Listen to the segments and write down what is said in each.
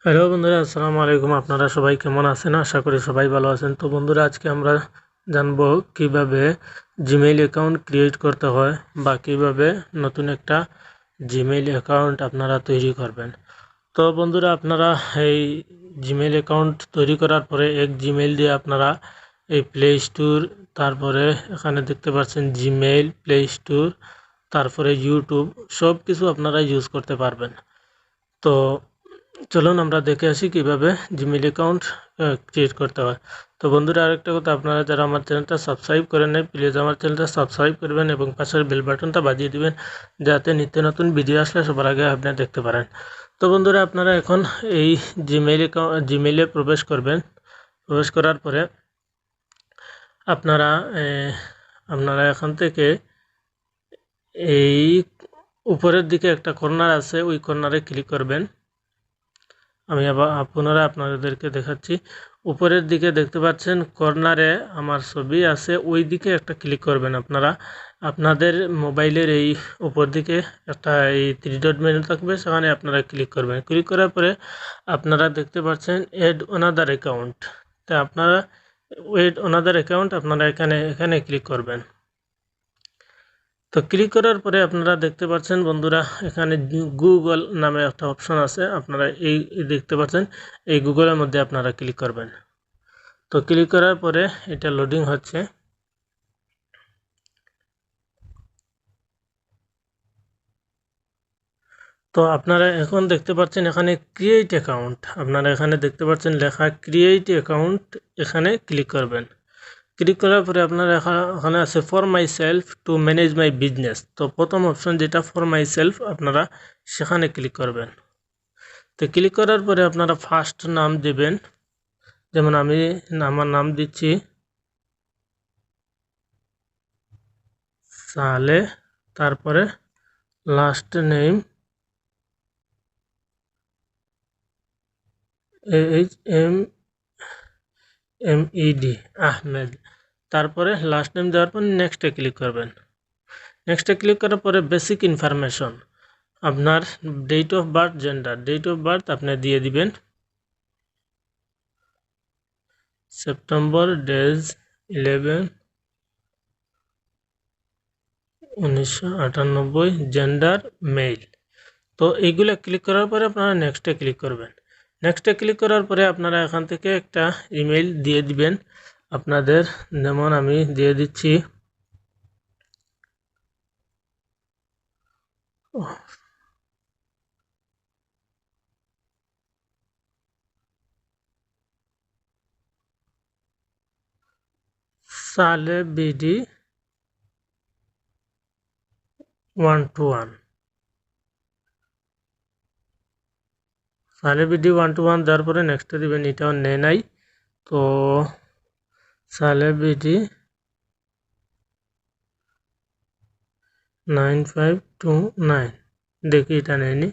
Hello বন্ধুরা, আসসালামু আলাইকুম। আপনারা সবাই কেমন আছেন? আশা করি সবাই ভালো আছেন। তো বন্ধুরা, আজকে আমরা জানবো কিভাবে জিমেইল অ্যাকাউন্ট ক্রিয়েট করতে হয় বা কিভাবে নতুন একটা জিমেইল অ্যাকাউন্ট আপনারা তৈরি করবেন। তো বন্ধুরা, আপনারা এই জিমেইল অ্যাকাউন্ট তৈরি করার পরে এক জিমেইল দিয়ে আপনারা এই প্লে স্টোর, তারপরে এখানে দেখতে পাচ্ছেন জিমেইল, প্লে স্টোর, তারপরে ইউটিউব, সব কিছু আপনারা ইউজ করতে পারবেন। তো চলুন আমরা দেখে আসি কিভাবে জিমেইল অ্যাকাউন্ট ক্রিয়েট করতে হয়। তো বন্ধুরা, আরেকটা কথা, আপনারা যারা আমার চ্যানেলটা সাবস্ক্রাইব করেন নাই, প্লিজ আমার চ্যানেলটা সাবস্ক্রাইব করবেন এবং পাশের বেল বাটনটা বাজিয়ে দিবেন, যাতে নিত্য নতুন ভিডিও আসলে সবার আগে আপনারা দেখতে পারেন। তো বন্ধুরা, আপনারা এখন এই জিমেইলে প্রবেশ করবেন। প্রবেশ করার পরে আপনারা আপনারা এখান থেকে এই উপরের দিকে একটা কর্নার আছে, ওই কর্নারে ক্লিক করবেন। আমি আবার পুনরায় আপনাদেরকে দেখাচ্ছি। উপরের দিকে দেখতে পাচ্ছেন কর্নারে আমার ছবি আছে, ওই দিকে একটা ক্লিক করবেন। আপনারা আপনাদের মোবাইলের এই উপর দিকে একটা এই 3 ডট মেনু থাকবে, সেখানে আপনারা ক্লিক করবেন। ক্লিক করার পরে আপনারা দেখতে পাচ্ছেন এড অনাদার অ্যাকাউন্ট। তা আপনারা এড অনাদার অ্যাকাউন্ট আপনারা এখানে ক্লিক করবেন। তো ক্লিক করার পরে আপনারা দেখতে পাচ্ছেন বন্ধুরা, এখানে গুগল নামে একটা অপশন আছে, আপনারা এই দেখতে পাচ্ছেন, এই গুগলের মধ্যে আপনারা ক্লিক করবেন। তো ক্লিক করার পরে এটা লোডিং হচ্ছে। তো আপনারা এখন দেখতে পাচ্ছেন এখানে ক্রিয়েট অ্যাকাউন্ট, আপনারা এখানে দেখতে পাচ্ছেন লেখা ক্রিয়েট অ্যাকাউন্ট, এখানে ক্লিক করবেন। ক্লিক করার পরে আপনার এখানে আছে for my self to manage my business. তো প্রথম অপশন যেটা ফর মাই সেলফ, আপনারা সেখানে ক্লিক করবেন। তো ক্লিক করার পরে আপনারা ফার্স্ট নাম দেবেন, যেমন আমি আমার নাম দিচ্ছি সালে, তারপরে লাস্ট নেম AHMED আহমেদ, তারপরে লাস্ট নেম দেওয়ার পর নেক্সটে ক্লিক করবেন। নেক্সটে ক্লিক করার পরে বেসিক ইনফরমেশন, আপনার date of birth, gender, date of birth আপনি দিয়ে দিবেন সেপ্টেম্বর 11/1998, জেন্ডার মেল। তো এইগুলো ক্লিক করার পরে আপনারা নেক্সটে ক্লিক করবেন। নেক্সটে ক্লিক করার পরে আপনারা এখান থেকে একটা ইমেল দিয়ে দিবেন আপনাদের, যেমন আমি দিয়ে দিচ্ছি সালে বিডি 121, সালে বিডি 121 দেওয়ার পরে নেক্সটে দিবেন। এটাও নেয় নাই, তো সালে বিডি 9529, দেখি এটা নেয়নি,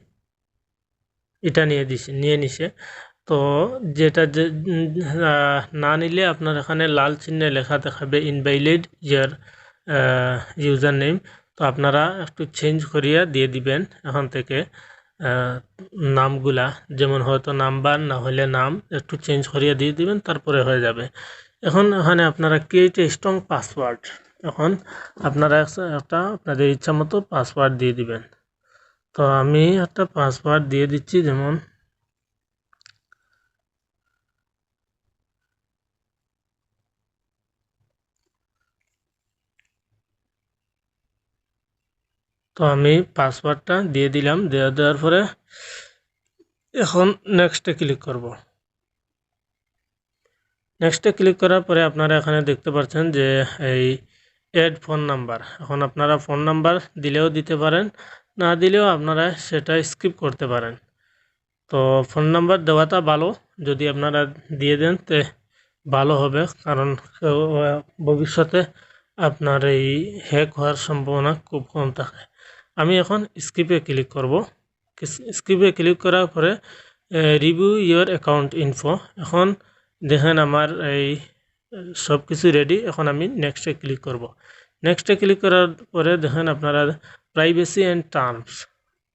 এটা নিয়ে নিছে। তো যেটা না নিলে আপনার এখানে লাল চিহ্নে লেখা দেখাবে ইনভ্যালিড ইয়ার ইউজার নেম। তো আপনারা একটু চেঞ্জ করিয়া দিয়ে দিবেন এখান থেকে নামগুলা, যেমন হয়তো নাম্বার না হলে নাম একটু চেঞ্জ করিয়া দিয়ে দিবেন, তারপরে হয়ে যাবে। এখন এখানে আপনারা ক্রিয়েট এ স্ট্রং পাসওয়ার্ড, এখন আপনারা একটা আপনাদের ইচ্ছা মতো পাসওয়ার্ড দিয়ে দিবেন। তো আমি একটা পাসওয়ার্ড দিয়ে দিচ্ছি, যেমন তো আমি পাসওয়ার্ডটা দিয়ে দিলাম। দেওয়ার পরে এখন নেক্সটে ক্লিক করব। নেক্সটে ক্লিক করার পরে আপনারা এখানে দেখতে পাচ্ছেন যে এই অ্যাড ফোন নাম্বার, এখন আপনারা ফোন নাম্বার দিলেও দিতে পারেন, না দিলেও আপনারা সেটা স্কিপ করতে পারেন। তো ফোন নাম্বার দেওয়াটা ভালো, যদি আপনারা দিয়ে দেন তে ভালো হবে, কারণ ভবিষ্যতে আপনার এই হ্যাক হওয়ার সম্ভাবনা খুব কম থাকে। আমি এখন স্কিপে ক্লিক করব। স্কিপে ক্লিক করার পরে রিভিউ ইয়োর অ্যাকাউন্ট ইনফো, এখন দেখেন আমার এই সব কিছু রেডি। এখন আমি নেক্সটে ক্লিক করব। নেক্সটে ক্লিক করার পরে দেখেন আপনারা প্রাইভেসি অ্যান্ড টার্মস,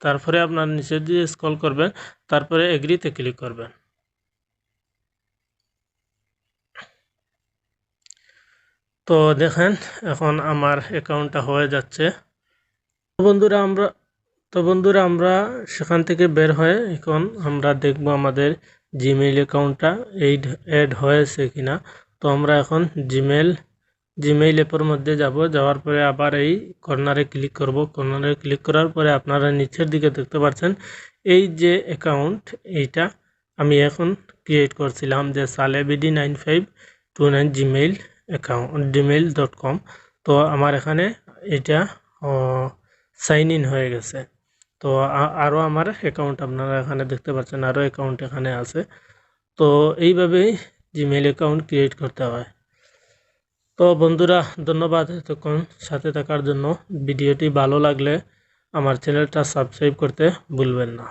তারপরে আপনার নিচের দিকে স্ক্রল করবেন, তারপরে এগ্রিতে ক্লিক করবেন। তো দেখেন এখন আমার অ্যাকাউন্টটা হয়ে যাচ্ছে। তো বন্ধুরা আমরা সেখান থেকে বের হয়ে এখন আমরা দেখব আমাদের জিমেইল অ্যাকাউন্টটা অ্যাড হয়েছে কিনা। তো আমরা এখন জিমেইল অ্যাপের মধ্যে যাওয়ার পরে আবার এই কর্নারে ক্লিক করব। কর্নারে ক্লিক করার পরে আপনারা নিচের দিকে দেখতে পাচ্ছেন এই যে অ্যাকাউন্ট, এইটা আমি এখন ক্রিয়েট করছিলাম যে salebd9529 gmail.com। তো আমার এখানে এটা সাইন ইন হয়ে গেছে। তো আরও আমার অ্যাকাউন্ট আপনারা এখানে দেখতে পাচ্ছেন, আরও অ্যাকাউন্ট এখানে আছে। তো এইভাবেই জিমেইল অ্যাকাউন্ট ক্রিয়েট করতে হয়। তো বন্ধুরা ধন্যবাদ এতক্ষণ সাথে থাকার জন্য। ভিডিওটি ভালো লাগলে আমার চ্যানেলটা সাবস্ক্রাইব করতে ভুলবেন না।